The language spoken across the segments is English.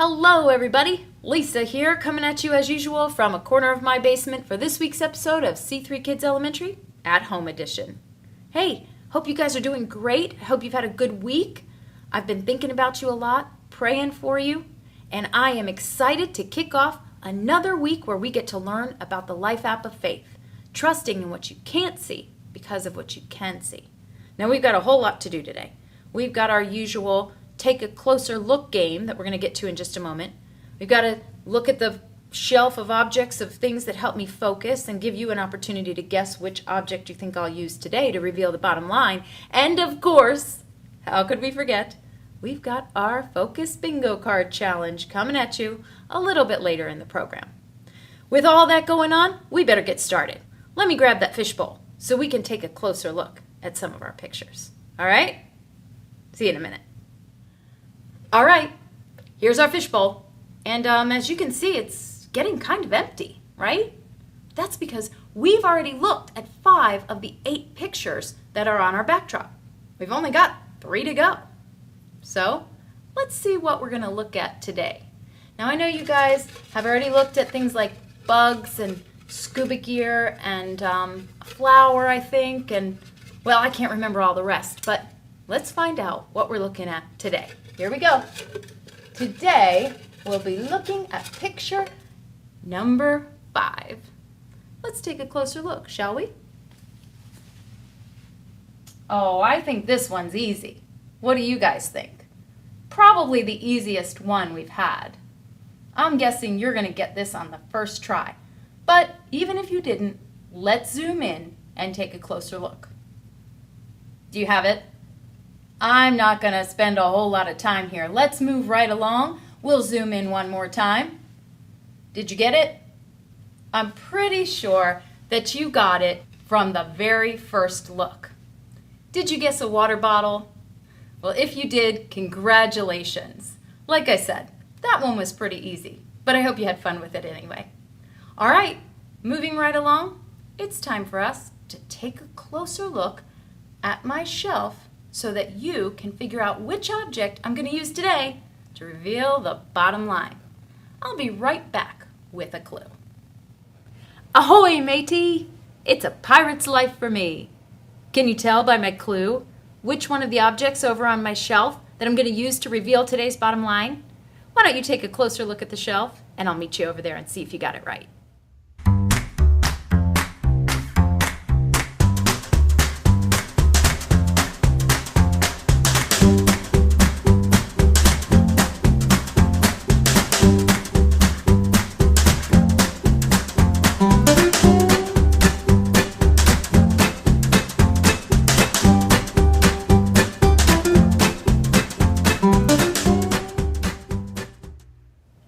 Hello everybody, Lisa here coming at you as usual from a corner of my basement for this week's episode of C3 Kids Elementary at Home Edition. Hey, hope you guys are doing great. I hope you've had a good week. I've been thinking about you a lot, praying for you, and I am excited to kick off another week where we get to learn about the life app of faith, trusting in what you can't see because of what you can see. Now we've got a whole lot to do today. We've got our usual take a closer look game that we're going to get to in just a moment. We've got to look at the shelf of objects of things that help me focus and give you an opportunity to guess which object you think I'll use today to reveal the bottom line. And of course, how could we forget, we've got our Focus Bingo Card Challenge coming at you a little bit later in the program. With all that going on, we better get started. Let me grab that fishbowl so we can take a closer look at some of our pictures. All right? See you in a minute. All right, here's our fishbowl. And as you can see, it's getting kind of empty, right? That's because we've already looked at 5 of the 8 pictures that are on our backdrop. We've only got 3 to go. So let's see what we're going to look at today. Now, I know you guys have already looked at things like bugs and scuba gear and a flower, I think, and, well, I can't remember all the rest, but let's find out what we're looking at today. Here we go. Today, we'll be looking at picture number 5. Let's take a closer look, shall we? Oh, I think this one's easy. What do you guys think? Probably the easiest one we've had. I'm guessing you're going to get this on the first try. But even if you didn't, let's zoom in and take a closer look. Do you have it? I'm not going to spend a whole lot of time here. Let's move right along. We'll zoom in one more time. Did you get it? I'm pretty sure that you got it from the very first look. Did you guess a water bottle? Well, if you did, congratulations. Like I said, that one was pretty easy, but I hope you had fun with it anyway. All right, moving right along, it's time for us to take a closer look at my shelf so that you can figure out which object I'm going to use today to reveal the bottom line. I'll be right back with a clue. Ahoy, matey! It's a pirate's life for me. Can you tell by my clue which one of the objects over on my shelf that I'm going to use to reveal today's bottom line? Why don't you take a closer look at the shelf and I'll meet you over there and see if you got it right.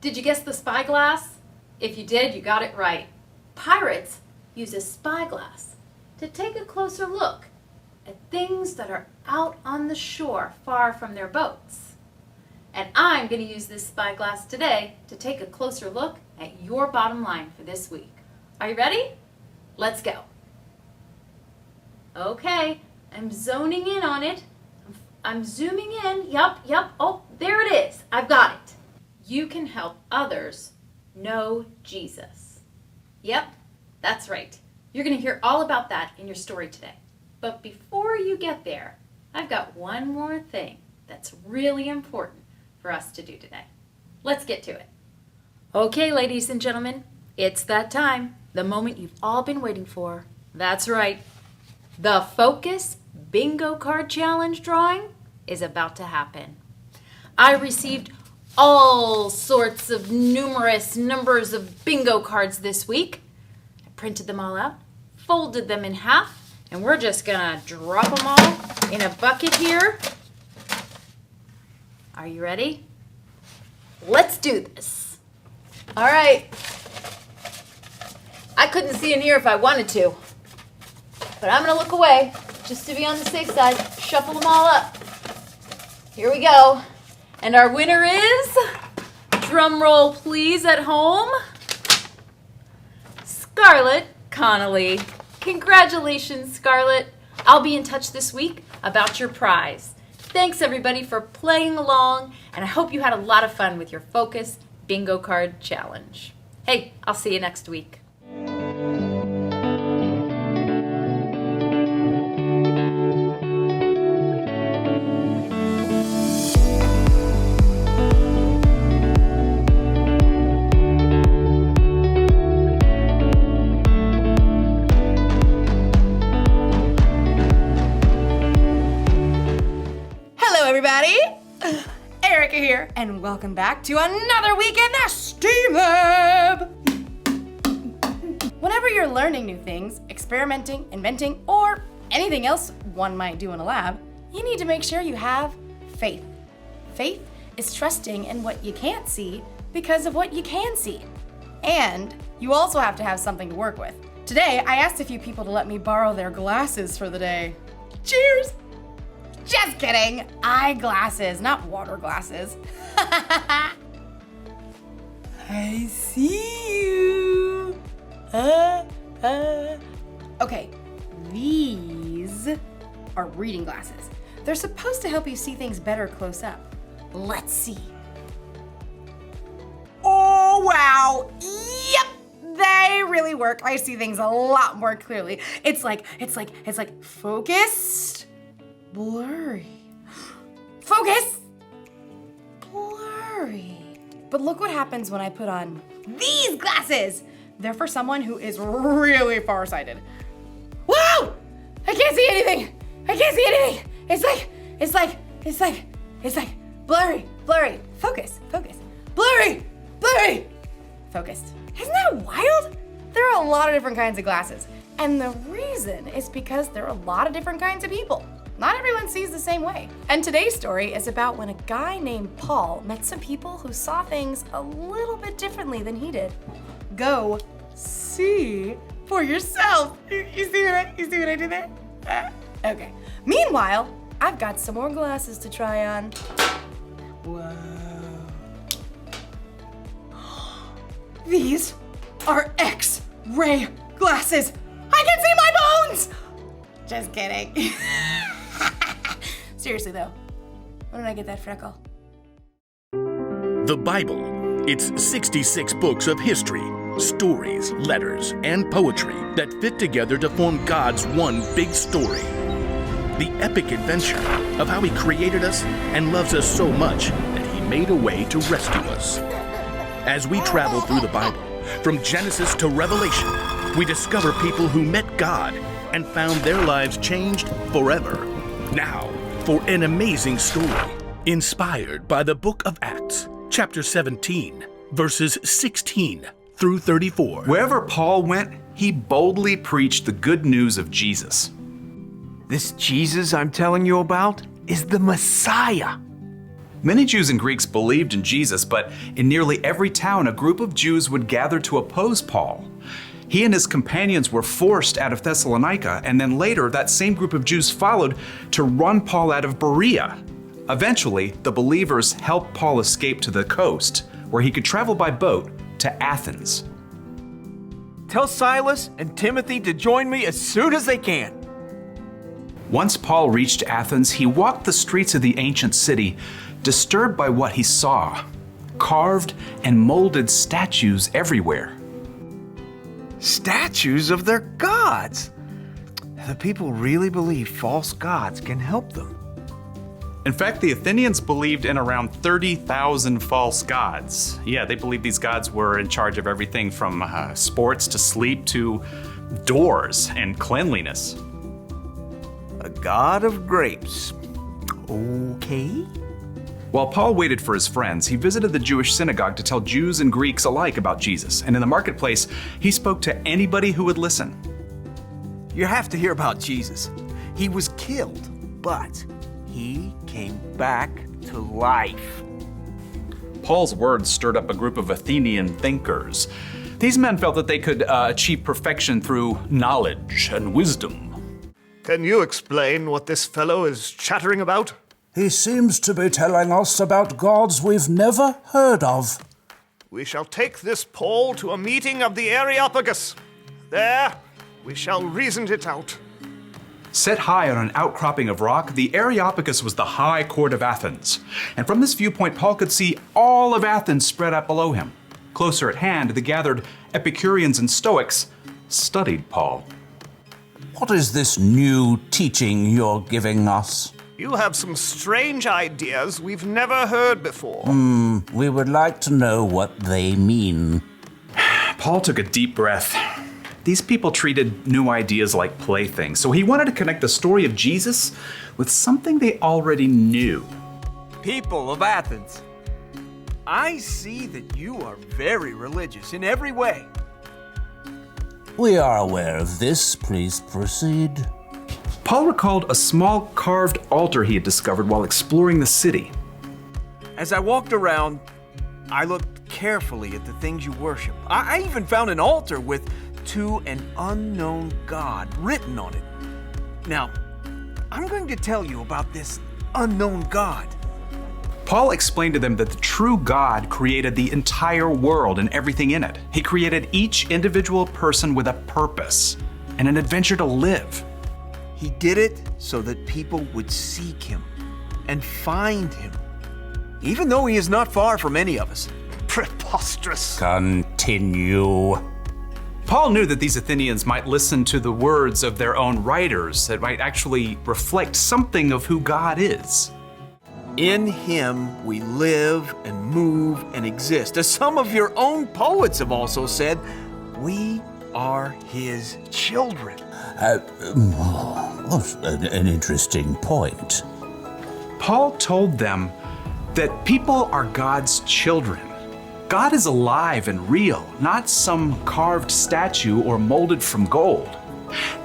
Did you guess the spyglass? If you did, you got it right. Pirates use a spyglass to take a closer look at things that are out on the shore far from their boats. And I'm going to use this spyglass today to take a closer look at your bottom line for this week. Are you ready? Let's go. Okay, I'm zoning in on it. I'm zooming in. Yep. Oh, there it is. I've got it. You can help others know Jesus. Yep, that's right. You're going to hear all about that in your story today. But before you get there, I've got one more thing that's really important for us to do today. Let's get to it. Okay, ladies and gentlemen, it's that time, the moment you've all been waiting for. That's right. The Focus Bingo Card Challenge drawing is about to happen. I received all sorts of numerous numbers of bingo cards this week. I printed them all out, folded them in half, and we're just gonna drop them all in a bucket here. Are you ready? Let's do this. All right. I couldn't see in here if I wanted to, but I'm gonna look away just to be on the safe side. Shuffle them all up. Here we go. And our winner is, drum roll please at home, Scarlett Connolly. Congratulations, Scarlett. I'll be in touch this week about your prize. Thanks everybody for playing along, and I hope you had a lot of fun with your Focus Bingo Card Challenge. Hey, I'll see you next week. Everybody, Erica here, and welcome back to another week in the STEAM Lab. Whenever you're learning new things, experimenting, inventing, or anything else one might do in a lab, you need to make sure you have faith. Faith is trusting in what you can't see because of what you can see. And you also have to have something to work with. Today, I asked a few people to let me borrow their glasses for the day. Cheers! Just kidding. Eyeglasses, not water glasses. I see you. Okay, these are reading glasses. They're supposed to help you see things better close up. Let's see. Oh, wow. Yep. They really work. I see things a lot more clearly. It's like focused. Blurry. Focus! Blurry. But look what happens when I put on these glasses. They're for someone who is really farsighted. Wow! I can't see anything. I can't see anything. It's like blurry. Focus. Blurry. Focused. Isn't that wild? There are a lot of different kinds of glasses. And the reason is because there are a lot of different kinds of people. Not everyone sees the same way. And today's story is about when a guy named Paul met some people who saw things a little bit differently than he did. Go see for yourself. You see what I did there? Okay. Meanwhile, I've got some more glasses to try on. Whoa. These are X-ray glasses. I can see my bones! Just kidding. Seriously though, when did I get that freckle? The Bible. It's 66 books of history, stories, letters, and poetry that fit together to form God's one big story. The epic adventure of how He created us and loves us so much that He made a way to rescue us. As we travel through the Bible, from Genesis to Revelation, we discover people who met God and found their lives changed forever. Now, for an amazing story, inspired by the book of Acts, chapter 17, verses 16 through 34. Wherever Paul went, he boldly preached the good news of Jesus. This Jesus I'm telling you about is the Messiah. Many Jews and Greeks believed in Jesus, but in nearly every town, a group of Jews would gather to oppose Paul. He and his companions were forced out of Thessalonica, and then later that same group of Jews followed to run Paul out of Berea. Eventually, the believers helped Paul escape to the coast, where he could travel by boat to Athens. Tell Silas and Timothy to join me as soon as they can. Once Paul reached Athens, he walked the streets of the ancient city, disturbed by what he saw. Carved and molded statues everywhere. Statues of their gods. The people really believe false gods can help them. In fact, the Athenians believed in around 30,000 false gods. Yeah, they believed these gods were in charge of everything from sports to sleep to doors and cleanliness. A god of grapes. Okay. While Paul waited for his friends, he visited the Jewish synagogue to tell Jews and Greeks alike about Jesus. And in the marketplace, he spoke to anybody who would listen. You have to hear about Jesus. He was killed, but he came back to life. Paul's words stirred up a group of Athenian thinkers. These men felt that they could achieve perfection through knowledge and wisdom. Can you explain what this fellow is chattering about? He seems to be telling us about gods we've never heard of. We shall take this Paul to a meeting of the Areopagus. There, we shall reason it out. Set high on an outcropping of rock, the Areopagus was the high court of Athens. And from this viewpoint, Paul could see all of Athens spread out below him. Closer at hand, the gathered Epicureans and Stoics studied Paul. What is this new teaching you're giving us? You have some strange ideas we've never heard before. We would like to know what they mean. Paul took a deep breath. These people treated new ideas like playthings, so he wanted to connect the story of Jesus with something they already knew. People of Athens, I see that you are very religious in every way. We are aware of this. Please proceed. Paul recalled a small carved altar he had discovered while exploring the city. As I walked around, I looked carefully at the things you worship. I even found an altar with "To an Unknown God" written on it. Now, I'm going to tell you about this unknown God. Paul explained to them that the true God created the entire world and everything in it. He created each individual person with a purpose and an adventure to live. He did it so that people would seek him and find him, even though he is not far from any of us. Preposterous. Continue. Paul knew that these Athenians might listen to the words of their own writers that might actually reflect something of who God is. In him we live and move and exist. As some of your own poets have also said, we are his children. What an interesting point. Paul told them that people are God's children. God is alive and real, not some carved statue or molded from gold.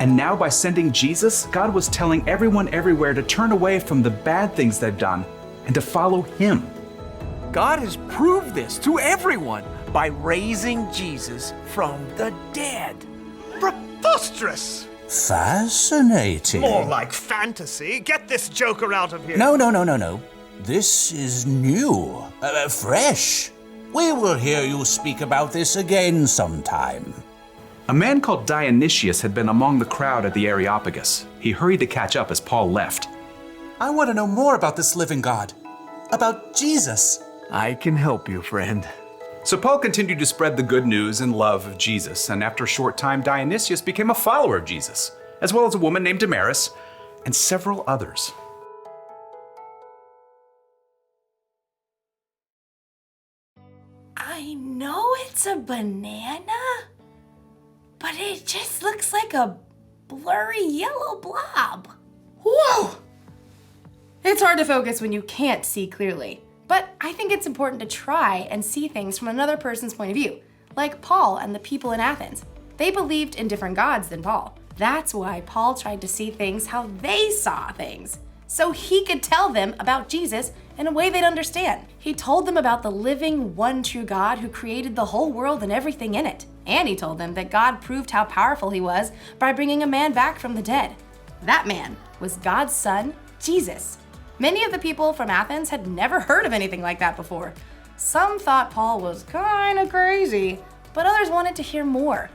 And now by sending Jesus, God was telling everyone everywhere to turn away from the bad things they've done and to follow him. God has proved this to everyone by raising Jesus from the dead. Preposterous. Fascinating. More like fantasy. Get this joker out of here. No. This is new, fresh. We will hear you speak about this again sometime. A man called Dionysius had been among the crowd at the Areopagus. He hurried to catch up as Paul left. I want to know more about this living God, about Jesus. I can help you, friend. So Paul continued to spread the good news and love of Jesus, and after a short time, Dionysius became a follower of Jesus, as well as a woman named Damaris and several others. I know it's a banana, but it just looks like a blurry yellow blob. Whoa! It's hard to focus when you can't see clearly, but I think it's important to try and see things from another person's point of view, like Paul and the people in Athens. They believed in different gods than Paul. That's why Paul tried to see things how they saw things, so he could tell them about Jesus in a way they'd understand. He told them about the living, one true God who created the whole world and everything in it. And he told them that God proved how powerful he was by bringing a man back from the dead. That man was God's son, Jesus. Many of the people from Athens had never heard of anything like that before. Some thought Paul was kind of crazy, but others wanted to hear more.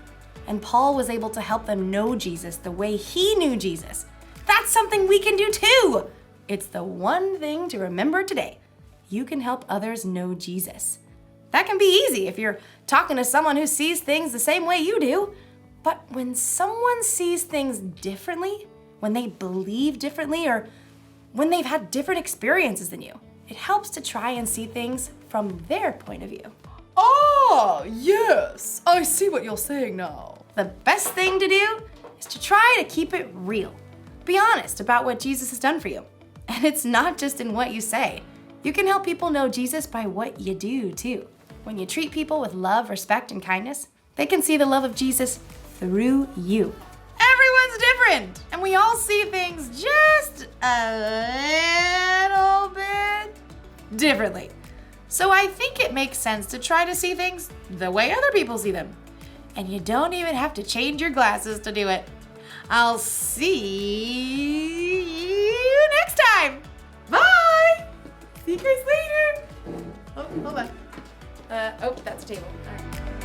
And Paul was able to help them know Jesus the way he knew Jesus. That's something we can do too. It's the one thing to remember today. You can help others know Jesus. That can be easy if you're talking to someone who sees things the same way you do. But when someone sees things differently, when they believe differently, or when they've had different experiences than you, it helps to try and see things from their point of view. Ah, yes, I see what you're saying now. The best thing to do is to try to keep it real. Be honest about what Jesus has done for you. And it's not just in what you say. You can help people know Jesus by what you do too. When you treat people with love, respect, and kindness, they can see the love of Jesus through you. Everyone's different, and we all see things just a little bit differently. So I think it makes sense to try to see things the way other people see them. And you don't even have to change your glasses to do it. I'll see you next time. Bye. See you guys later. Oh, hold on. That's a table. All right.